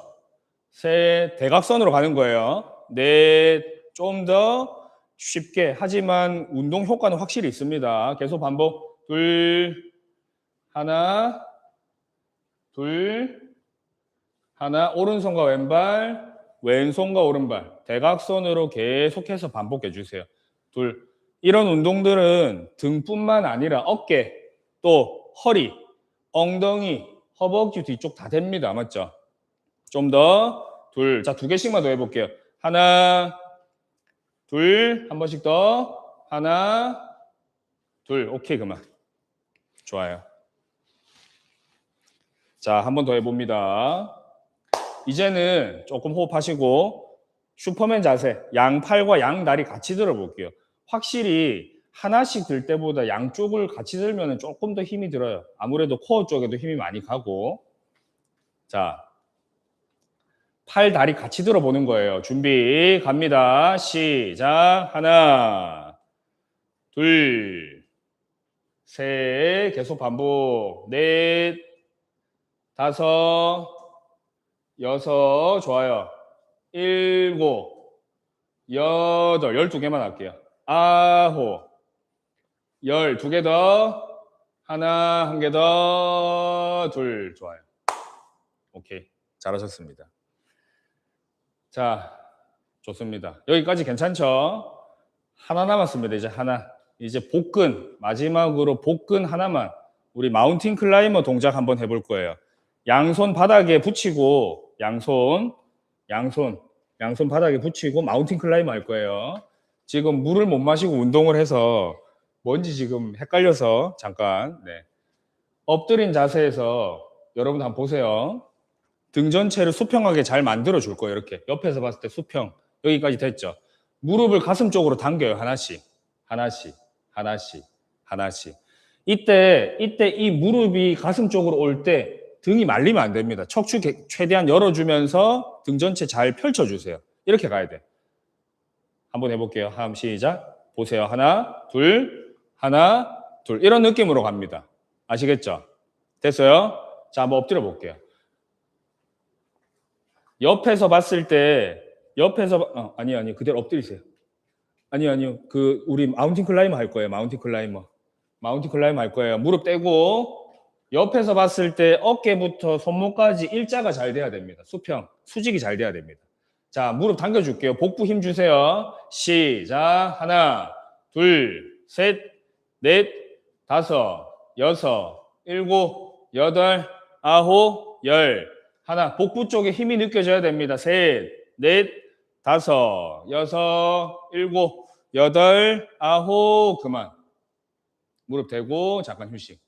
셋, 대각선으로 가는 거예요. 넷, 좀 더 쉽게. 하지만 운동 효과는 확실히 있습니다. 계속 반복. 둘, 하나, 둘, 하나, 오른손과 왼발, 왼손과 오른발. 대각선으로 계속해서 반복해 주세요. 둘. 이런 운동들은 등뿐만 아니라 어깨, 또 허리, 엉덩이, 허벅지 뒤쪽 다 됩니다. 맞죠? 좀 더. 둘. 자, 두 개씩만 더 해볼게요. 하나, 둘. 한 번씩 더. 하나, 둘. 오케이, 그만. 좋아요. 자, 한 번 더 해봅니다. 이제는 조금 호흡하시고 슈퍼맨 자세, 양팔과 양다리 같이 들어볼게요. 확실히 하나씩 들 때보다 양쪽을 같이 들면 조금 더 힘이 들어요. 아무래도 코어 쪽에도 힘이 많이 가고. 자, 팔, 다리 같이 들어보는 거예요. 준비, 갑니다. 시작. 하나, 둘, 셋, 계속 반복. 넷, 다섯, 여섯, 좋아요. 일곱, 여덟, 12개만 할게요. 아홉, 12개 더. 하나, 한 개 더. 둘, 좋아요. 오케이. 잘하셨습니다. 자, 좋습니다. 여기까지 괜찮죠? 하나 남았습니다. 이제 하나. 이제 복근, 마지막으로 복근 하나만. 우리 마운틴 클라이머 동작 한번 해볼 거예요. 양손 바닥에 붙이고, 양손 바닥에 붙이고 마운틴 클라이머 할 거예요. 지금 물을 못 마시고 운동을 해서 뭔지 지금 헷갈려서 잠깐. 네. 엎드린 자세에서 여러분 한번 보세요. 등 전체를 수평하게 잘 만들어 줄 거예요. 이렇게 옆에서 봤을 때 수평. 여기까지 됐죠. 무릎을 가슴 쪽으로 당겨요. 하나씩. 이때 이 무릎이 가슴 쪽으로 올 때 등이 말리면 안 됩니다. 척추 최대한 열어주면서 등 전체 잘 펼쳐주세요. 이렇게 가야 돼. 한번 해볼게요. 시작. 보세요. 하나, 둘. 이런 느낌으로 갑니다. 아시겠죠? 됐어요? 자, 한번 엎드려 볼게요. 옆에서 봤을 때 아니 그대로 엎드리세요. 아니요. 우리 마운틴 클라이머 할 거예요. 마운틴 클라이머 할 거예요. 무릎 떼고 옆에서 봤을 때 어깨부터 손목까지 일자가 잘 돼야 됩니다. 수직이 잘 돼야 됩니다. 자, 무릎 당겨줄게요. 복부 힘 주세요. 시작. 하나, 둘, 셋, 넷, 다섯, 여섯, 일곱, 여덟, 아홉, 열. 하나, 복부 쪽에 힘이 느껴져야 됩니다. 셋, 넷, 다섯, 여섯, 일곱, 여덟, 아홉. 그만. 무릎 대고 잠깐 휴식.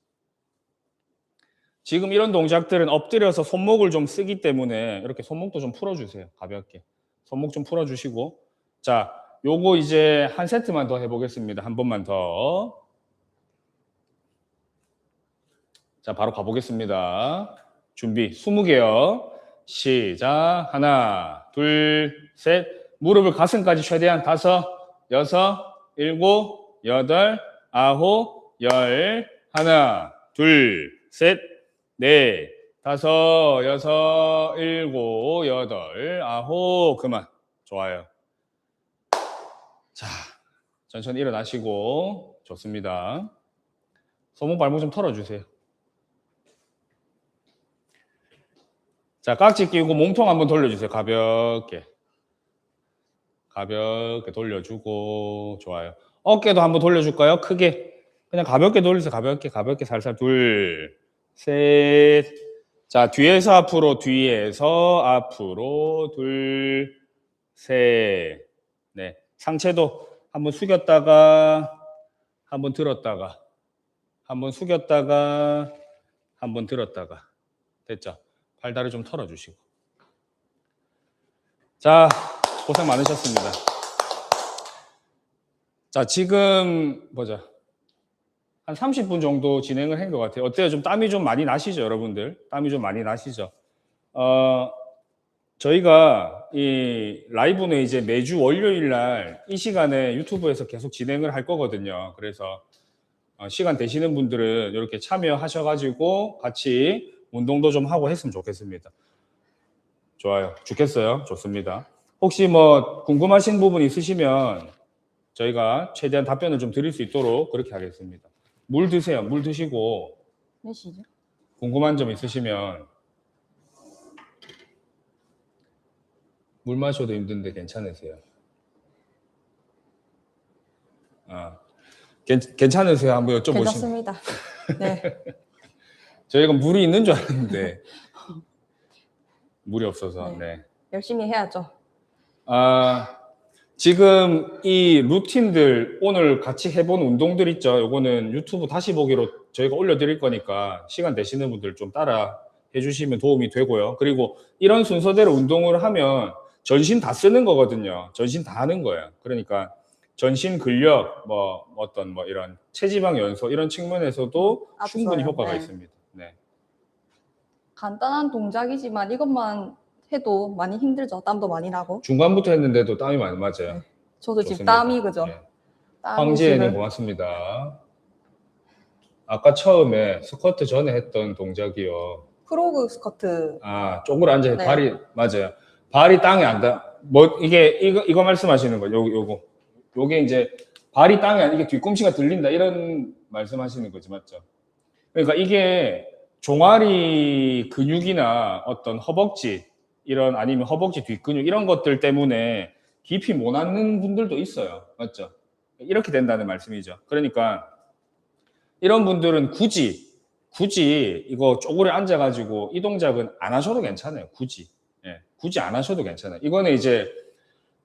지금 이런 동작들은 엎드려서 손목을 좀 쓰기 때문에 이렇게 손목도 좀 풀어주세요. 가볍게. 손목 좀 풀어주시고. 자, 요거 이제 한 세트만 더 해보겠습니다. 한 번만 더. 자, 바로 가보겠습니다. 준비 20개요. 시작. 하나, 둘, 셋. 무릎을 가슴까지 최대한 다섯, 여섯, 일곱, 여덟, 아홉, 열. 하나, 둘, 셋, 넷, 다섯, 여섯, 일곱, 여덟, 아홉. 그만. 좋아요. 자, 천천히 일어나시고. 좋습니다. 손목 발목 좀 털어주세요. 자, 깍지 끼우고 몸통 한번 돌려주세요. 가볍게 돌려주고. 좋아요. 어깨도 한번 돌려줄까요? 크게. 그냥 가볍게 돌리세요. 가볍게 살살. 둘, 셋. 자, 뒤에서 앞으로, 둘, 셋. 네. 상체도 한번 숙였다가, 한번 들었다가, 한번 숙였다가, 한번 들었다가. 됐죠? 발다리 좀 털어주시고. 자, 고생 많으셨습니다. 자, 지금 보자. 한 30분 정도 진행을 한 것 같아요. 어때요? 좀 땀이 좀 많이 나시죠, 여러분들? 땀이 좀 많이 나시죠? 저희가 이 라이브는 이제 매주 월요일 날 이 시간에 유튜브에서 계속 진행을 할 거거든요. 그래서 시간 되시는 분들은 이렇게 참여하셔가지고 같이 운동도 좀 하고 했으면 좋겠습니다. 좋아요. 좋겠어요. 좋습니다. 혹시 뭐 궁금하신 부분 있으시면 저희가 최대한 답변을 좀 드릴 수 있도록 그렇게 하겠습니다. 물 드세요. 물 드시고.
몇 시죠?
궁금한 점 있으시면 물 마셔도 힘든데 괜찮으세요? 괜찮으세요? 한번 여쭤보시면.
괜찮습니다. 네.
저희가 물이 있는 줄 알았는데 물이 없어서. 네.
열심히 해야죠.
지금 이 루틴들 오늘 같이 해본 운동들 있죠. 요거는 유튜브 다시 보기로 저희가 올려드릴 거니까 시간 되시는 분들 좀 따라 해주시면 도움이 되고요. 그리고 이런 순서대로 운동을 하면 전신 다 쓰는 거거든요. 전신 다 하는 거예요. 그러니까 전신 근력, 이런 체지방 연소 이런 측면에서도 충분히
좋아요.
효과가
네.
있습니다. 네.
간단한 동작이지만 이것만 해도 많이 힘들죠. 땀도 많이 나고.
중간부터 했는데도 땀이 많이 맞아요.
네. 저도
좋습니다.
지금 땀이 그죠.
네.
땀이
황지혜님
지금
고맙습니다. 아까 처음에 스쿼트 전에 했던 동작이요.
프로그 스쿼트.
쪽으로 앉아
네.
발이 맞아요. 발이 땅에 안 닿. 이거 말씀하시는 거죠? 요게 이제 발이 땅에 안 이게 뒤꿈치가 들린다 이런 말씀하시는 거지 맞죠? 그러니까 이게 종아리 근육이나 어떤 허벅지 이런 아니면 허벅지 뒷근육 이런 것들 때문에 깊이 못 앉는 분들도 있어요. 맞죠? 이렇게 된다는 말씀이죠. 그러니까 이런 분들은 굳이 이거 쪼그려 앉아가지고 이 동작은 안 하셔도 괜찮아요. 굳이 안 하셔도 괜찮아요. 이거는 이제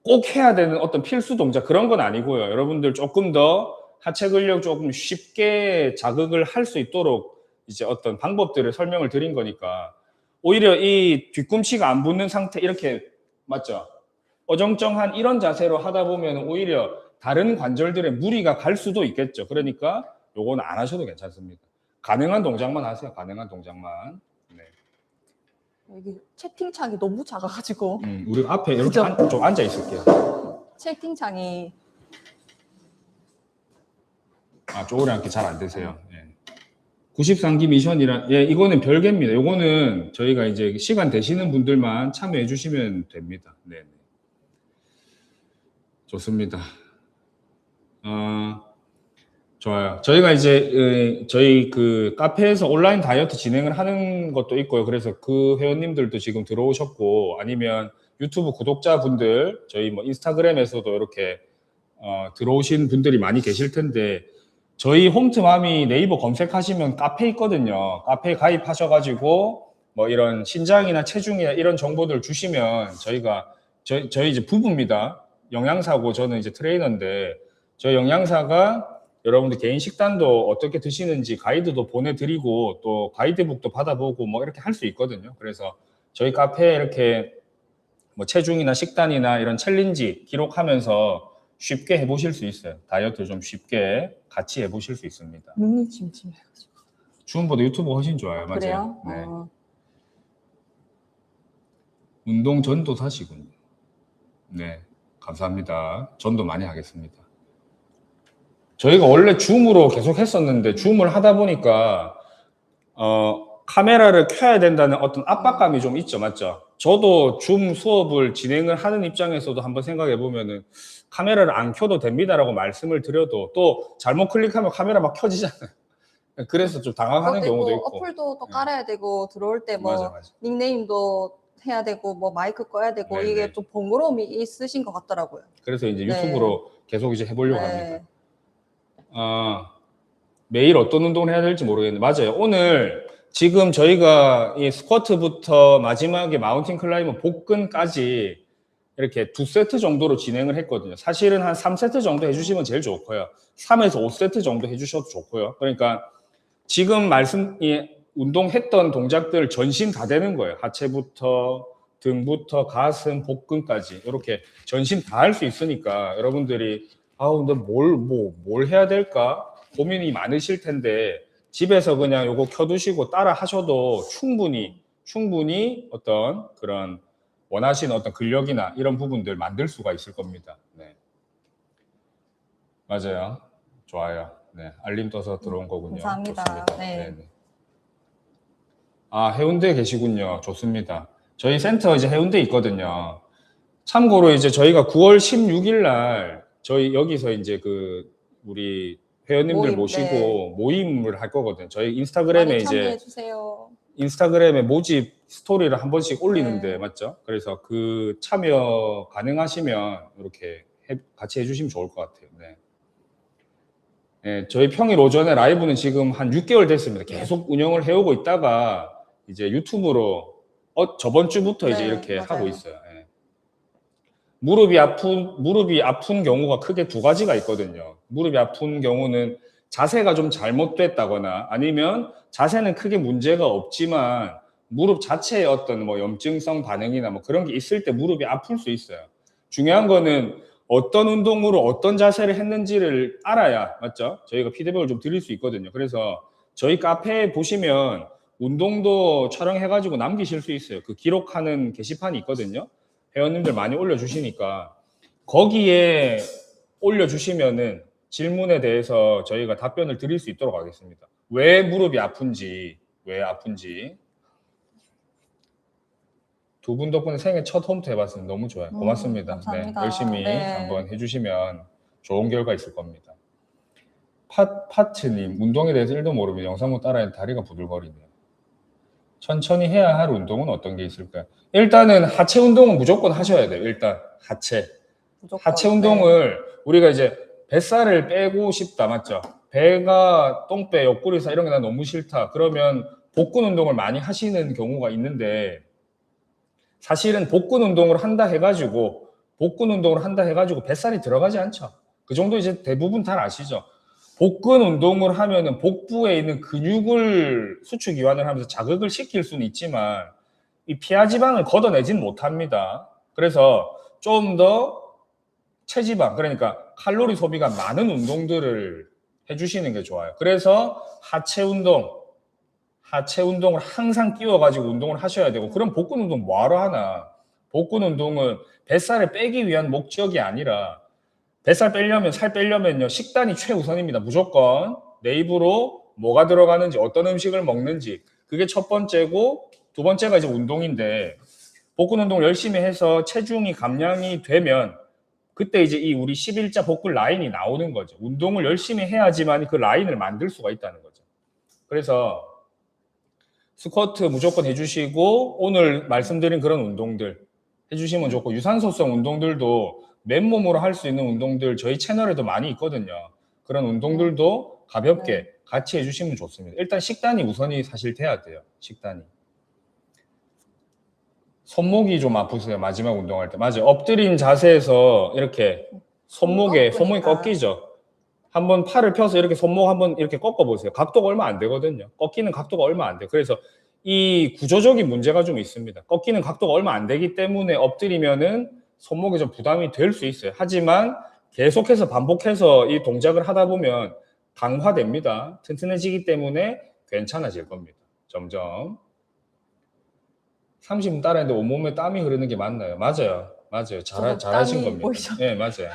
꼭 해야 되는 어떤 필수 동작 그런 건 아니고요. 여러분들 조금 더 하체 근력 조금 쉽게 자극을 할 수 있도록 이제 어떤 방법들을 설명을 드린 거니까 오히려 이 뒤꿈치가 안 붙는 상태 이렇게 맞죠? 어정쩡한 이런 자세로 하다 보면 오히려 다른 관절들의 무리가 갈 수도 있겠죠. 그러니까 요거는 안 하셔도 괜찮습니다. 가능한 동작만 하세요. 가능한 동작만. 네.
여기 채팅창이 너무 작아가지고.
우리 앞에 이렇게 좀 앉아 있을게요.
채팅창이
쪼그려 앉기 잘 안 되세요. 네. 93기 미션이라, 예, 이거는 별개입니다. 이거는 저희가 이제 시간 되시는 분들만 참여해 주시면 됩니다. 네. 좋습니다. 좋아요. 저희가 이제 저희 그 카페에서 온라인 다이어트 진행을 하는 것도 있고요. 그래서 그 회원님들도 지금 들어오셨고, 아니면 유튜브 구독자분들, 저희 뭐 인스타그램에서도 이렇게 들어오신 분들이 많이 계실 텐데, 저희 홈트맘이 네이버 검색하시면 카페 있거든요. 카페 가입하셔가지고 뭐 이런 신장이나 체중이나 이런 정보들 주시면 저희가 저희 이제 부부입니다. 영양사고 저는 이제 트레이너인데, 저희 영양사가 여러분들 개인 식단도 어떻게 드시는지 가이드도 보내드리고 또 가이드북도 받아보고 뭐 이렇게 할 수 있거든요. 그래서 저희 카페에 이렇게 뭐 체중이나 식단이나 이런 챌린지 기록하면서 쉽게 해보실 수 있어요. 다이어트 좀 쉽게 같이 해보실 수 있습니다.
눈이 침침해가지고.
주문보다 유튜브가 훨씬 좋아요. 맞아요.
그래요?
네. 운동 전도 사시군요. 네, 감사합니다. 전도 많이 하겠습니다. 저희가 원래 줌으로 계속 했었는데 줌을 하다 보니까 카메라를 켜야 된다는 어떤 압박감이 좀 있죠. 맞죠? 저도 줌 수업을 진행을 하는 입장에서도 한번 생각해 보면은 카메라를 안 켜도 됩니다라고 말씀을 드려도 또 잘못 클릭하면 카메라 막 켜지잖아요. 그래서 좀 당황하는
그것도
경우도
있고,
있고.
어플도 또 깔아야 되고 들어올 때 뭐
맞아.
닉네임도 해야 되고 뭐 마이크 꺼야 되고
네네.
이게 좀 번거로움이 있으신 것 같더라고요.
그래서 이제
네.
유튜브로 계속 이제 해보려고
네.
합니다. 매일 어떤 운동을 해야 될지 모르겠는데, 맞아요. 오늘 지금 저희가 이 스쿼트부터 마지막에 마운틴 클라이머 복근까지 이렇게 2세트 정도로 진행을 했거든요. 사실은 한 3세트 정도 해주시면 제일 좋고요. 3에서 5세트 정도 해주셔도 좋고요. 그러니까 지금 운동했던 동작들 전신 다 되는 거예요. 하체부터 등부터 가슴, 복근까지 이렇게 전신 다 할 수 있으니까 여러분들이 근데 뭘 해야 될까 고민이 많으실 텐데 집에서 그냥 요거 켜두시고 따라 하셔도 충분히 어떤 그런 원하시는 어떤 근력이나 이런 부분들 만들 수가 있을 겁니다. 네. 맞아요. 좋아요. 네. 알림 떠서 들어온 거군요.
감사합니다.
좋습니다.
네.
네네. 해운대에 계시군요. 좋습니다. 저희 센터 이제 해운대에 있거든요. 참고로 이제 저희가 9월 16일 날 저희 여기서 이제 우리 회원님들
모임,
모시고
네.
모임을 할 거거든요. 저희 인스타그램에
많이
이제
참여해주세요.
인스타그램에 모집 스토리를 한 번씩 올리는데
네.
맞죠? 그래서 그 참여 가능하시면 이렇게 같이 해주시면 좋을 것 같아요. 네. 네, 저희 평일 오전에 라이브는 지금 한 6개월 됐습니다. 계속 운영을 해오고 있다가 이제 유튜브로 저번 주부터 이제
네,
이렇게
맞아요.
하고 있어요. 네. 무릎이 아픈 경우가 크게 두 가지가 있거든요. 무릎이 아픈 경우는 자세가 좀 잘못됐다거나 아니면 자세는 크게 문제가 없지만 무릎 자체에 어떤 뭐 염증성 반응이나 뭐 그런 게 있을 때 무릎이 아플 수 있어요. 중요한 거는 어떤 운동으로 어떤 자세를 했는지를 알아야, 맞죠? 저희가 피드백을 좀 드릴 수 있거든요. 그래서 저희 카페에 보시면 운동도 촬영해가지고 남기실 수 있어요. 그 기록하는 게시판이 있거든요. 회원님들 많이 올려주시니까 거기에 올려주시면은 질문에 대해서 저희가 답변을 드릴 수 있도록 하겠습니다. 왜 무릎이 아픈지, 두 분 덕분에 생애 첫 홈트 해봤습니다. 너무 좋아요. 고맙습니다.
감사합니다.
네, 열심히
네.
한번 해주시면 좋은 결과 있을 겁니다. 파트님, 운동에 대해서 1도 모르면 영상만 따라해 다리가 부들거리네요. 천천히 해야 할 운동은 어떤 게 있을까요? 일단은 하체 운동은 무조건 하셔야 돼요. 일단 하체.
무조건.
하체 운동을 우리가 이제 뱃살을 빼고 싶다, 맞죠? 배가 똥배, 옆구리살 이런 게 나 너무 싫다. 그러면 복근 운동을 많이 하시는 경우가 있는데 사실은 복근 운동을 한다 해가지고 뱃살이 들어가지 않죠. 그 정도 이제 대부분 다 아시죠? 복근 운동을 하면은 복부에 있는 근육을 수축 이완을 하면서 자극을 시킬 수는 있지만 이 피하 지방을 걷어내진 못합니다. 그래서 좀 더 체지방, 그러니까 칼로리 소비가 많은 운동들을 해주시는 게 좋아요. 그래서 하체 운동을 항상 끼워가지고 운동을 하셔야 되고, 그럼 복근 운동 뭐하러 하나? 복근 운동은 뱃살을 빼기 위한 목적이 아니라 뱃살 빼려면, 살 빼려면요, 식단이 최우선입니다. 무조건 내 입으로 뭐가 들어가는지, 어떤 음식을 먹는지, 그게 첫 번째고, 두 번째가 이제 운동인데, 복근 운동을 열심히 해서 체중이 감량이 되면 그때 이제 이 우리 11자 복근 라인이 나오는 거죠. 운동을 열심히 해야지만 그 라인을 만들 수가 있다는 거죠. 그래서 스쿼트 무조건 해주시고, 오늘 말씀드린 그런 운동들 해주시면 좋고, 유산소성 운동들도 맨몸으로 할 수 있는 운동들 저희 채널에도 많이 있거든요. 그런 운동들도 가볍게 같이 해주시면 좋습니다. 일단 식단이 우선이 사실 돼야 돼요. 식단이. 손목이 좀 아프세요. 마지막 운동할 때. 맞아요. 엎드린 자세에서 이렇게 손목이 꺾이죠. 한번 팔을 펴서 이렇게 손목 한번 이렇게 꺾어 보세요. 각도가 얼마 안 되거든요. 꺾이는 각도가 얼마 안 돼요. 그래서 이 구조적인 문제가 좀 있습니다. 꺾이는 각도가 얼마 안 되기 때문에 엎드리면은 손목에 좀 부담이 될 수 있어요. 하지만 계속해서 반복해서 이 동작을 하다 보면 강화됩니다. 튼튼해지기 때문에 괜찮아질 겁니다. 점점. 30분 따라했는데 온몸에 땀이 흐르는 게 맞나요? 맞아요. 맞아요. 잘하신
땀이
겁니다.
보이죠?
네, 맞아요.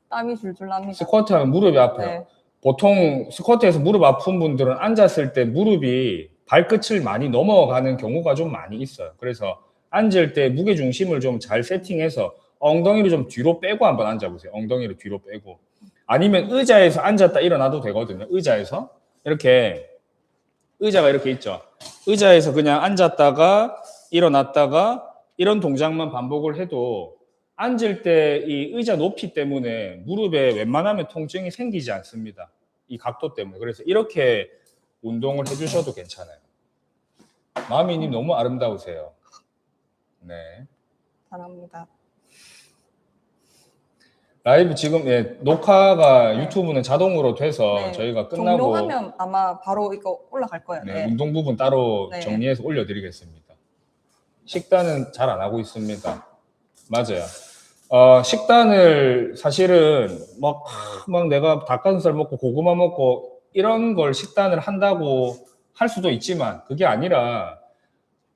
땀이 줄줄 납니다.
스쿼트 하면 무릎이 아파요.
네.
보통 스쿼트에서 무릎 아픈 분들은 앉았을 때 무릎이 발끝을 많이 넘어가는 경우가 좀 많이 있어요. 그래서 앉을 때 무게 중심을 좀 잘 세팅해서 엉덩이를 좀 뒤로 빼고 한번 앉아보세요. 엉덩이를 뒤로 빼고. 아니면 의자에서 앉았다 일어나도 되거든요. 의자에서 이렇게 의자가 이렇게 있죠. 의자에서 그냥 앉았다가 일어났다가 이런 동작만 반복을 해도 앉을 때 이 의자 높이 때문에 무릎에 웬만하면 통증이 생기지 않습니다. 이 각도 때문에. 그래서 이렇게 운동을 해주셔도 괜찮아요. 마미님 너무 아름다우세요. 네.
사랑합니다.
라이브 지금 녹화가 유튜브는 자동으로 돼서 저희가 끝나고
종료하면 아마 바로 이거 올라갈 거예요.
네, 운동 부분 따로 정리해서 올려드리겠습니다. 식단은 잘 안 하고 있습니다. 맞아요. 식단을 사실은 막 내가 닭가슴살 먹고 고구마 먹고 이런 걸 식단을 한다고 할 수도 있지만 그게 아니라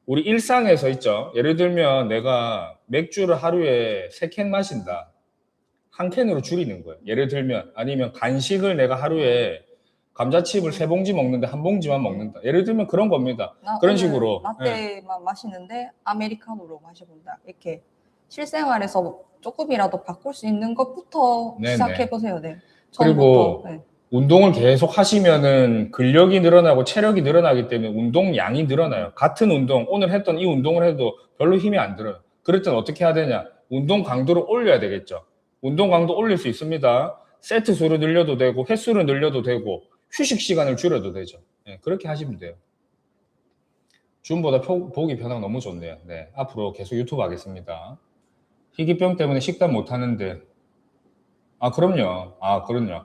우리 일상에서 있죠. 예를 들면 내가 맥주를 하루에 3캔 마신다. 1캔으로 줄이는 거예요. 예를 들면 아니면 간식을 내가 하루에 감자칩을 3봉지 먹는데 1봉지만 먹는다. 예를 들면 그런 겁니다. 그런 식으로.
라떼만 마시는데 아메리카노로 마셔본다. 이렇게 실생활에서 조금이라도 바꿀 수 있는 것부터 시작해보세요. 네.
그리고 운동을 계속 하시면은 근력이 늘어나고 체력이 늘어나기 때문에 운동량이 늘어나요. 같은 운동, 오늘 했던 이 운동을 해도 별로 힘이 안 들어요. 그럴 땐 어떻게 해야 되냐? 운동 강도를 올려야 되겠죠. 운동 강도 올릴 수 있습니다. 세트 수를 늘려도 되고 횟수를 늘려도 되고 휴식 시간을 줄여도 되죠. 네, 그렇게 하시면 돼요. 줌보다 보기 변화가 너무 좋네요. 네, 앞으로 계속 유튜브 하겠습니다. 희귀병 때문에 식단 못 하는데 그럼요. 그럼요.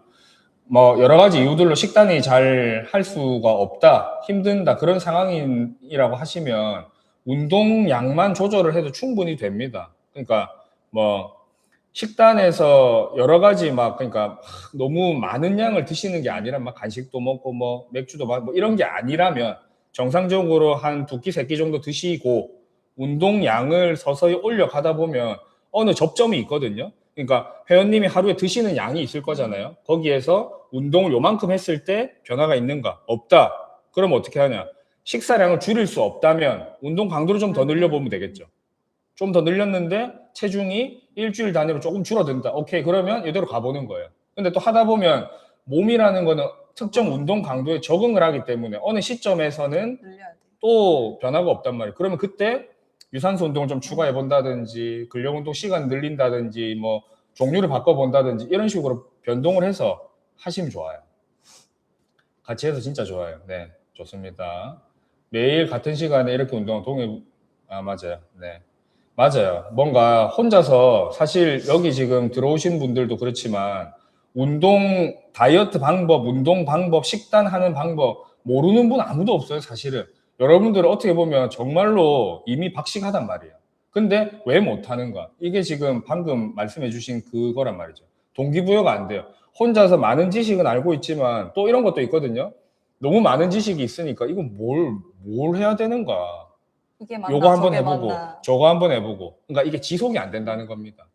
뭐 여러 가지 이유들로 식단이 잘 할 수가 없다, 힘든다 그런 상황이라고 하시면 운동량만 조절을 해도 충분히 됩니다. 그러니까 뭐 식단에서 여러 가지 그러니까 너무 많은 양을 드시는 게 아니라 간식도 먹고 뭐 맥주도 뭐 이런 게 아니라면 정상적으로 한 2끼, 3끼 정도 드시고 운동량을 서서히 올려가다 보면 어느 접점이 있거든요. 그러니까 회원님이 하루에 드시는 양이 있을 거잖아요. 거기에서 운동을 요만큼 했을 때 변화가 있는가? 없다. 그럼 어떻게 하냐? 식사량을 줄일 수 없다면 운동 강도를 좀 더 늘려보면 되겠죠. 좀 더 늘렸는데 체중이 일주일 단위로 조금 줄어든다. 오케이, 그러면 이대로 가보는 거예요. 근데 또 하다 보면 몸이라는 거는 특정 운동 강도에 적응을 하기 때문에 어느 시점에서는 또 변화가 없단 말이에요. 그러면 그때 유산소 운동을 좀 추가해 본다든지 근력 운동 시간 늘린다든지 뭐 종류를 바꿔 본다든지 이런 식으로 변동을 해서 하시면 좋아요. 같이 해서 진짜 좋아요. 네, 좋습니다. 매일 같은 시간에 이렇게 운동을 맞아요. 네. 맞아요. 뭔가 혼자서 사실 여기 지금 들어오신 분들도 그렇지만 운동 다이어트 방법, 운동 방법, 식단하는 방법 모르는 분 아무도 없어요, 사실은. 여러분들은 어떻게 보면 정말로 이미 박식하단 말이에요. 근데 왜 못하는가? 이게 지금 방금 말씀해 주신 그거란 말이죠. 동기부여가 안 돼요. 혼자서 많은 지식은 알고 있지만 또 이런 것도 있거든요. 너무 많은 지식이 있으니까 이거 뭘 해야 되는가?
이게 맞나,
요거 한번
저게
해보고
맞나.
저거 한번 해보고 그러니까 이게 지속이 안 된다는 겁니다.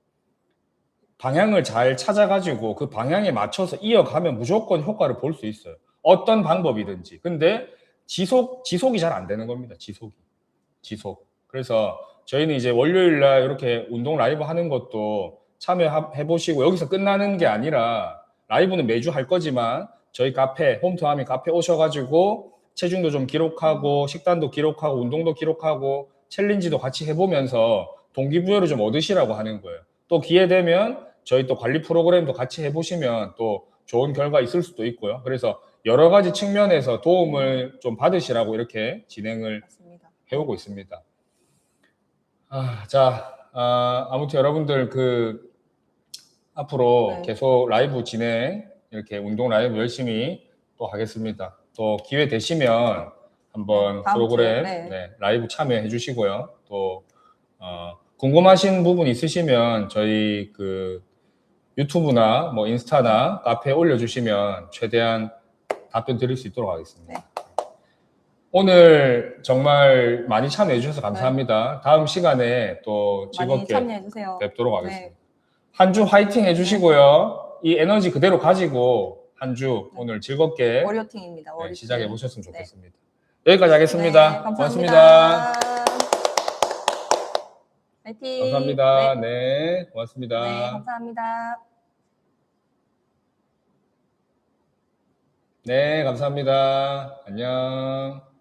방향을 잘 찾아가지고 그 방향에 맞춰서 이어가면 무조건 효과를 볼 수 있어요. 어떤 방법이든지. 근데 지속이 잘 안 되는 겁니다. 지속. 그래서 저희는 이제 월요일 날 이렇게 운동 라이브 하는 것도 참여해 보시고 여기서 끝나는 게 아니라 라이브는 매주 할 거지만 저희 카페 홈투하미 카페 오셔가지고 체중도 좀 기록하고 식단도 기록하고 운동도 기록하고 챌린지도 같이 해보면서 동기부여를 좀 얻으시라고 하는 거예요. 또 기회 되면 저희 또 관리 프로그램도 같이 해보시면 또 좋은 결과 있을 수도 있고요. 그래서 여러 가지 측면에서 도움을 좀 받으시라고 이렇게 진행을
맞습니다.
해오고 있습니다. 아무튼 여러분들 앞으로
네.
계속 라이브 진행 이렇게 운동 라이브 열심히 또 하겠습니다. 또 기회 되시면 한번
다음
프로그램
주에,
라이브 참여해 주시고요. 또 궁금하신 부분 있으시면 저희 유튜브나 뭐 인스타나 카페에 올려주시면 최대한 답변 드릴 수 있도록 하겠습니다.
네.
오늘 정말 많이 참여해 주셔서 감사합니다. 다음 시간에 또
많이
즐겁게
참여해주세요.
뵙도록 하겠습니다.
네.
한 주 화이팅 해주시고요. 이 에너지 그대로 가지고 한 주 오늘 즐겁게
월요팅입니다. 월요팅.
시작해 보셨으면 좋겠습니다. 여기까지 하겠습니다.
네,
고맙습니다.
감사합니다. 화이팅.
감사합니다.
네.
네, 고맙습니다.
네, 감사합니다.
네, 감사합니다. 안녕.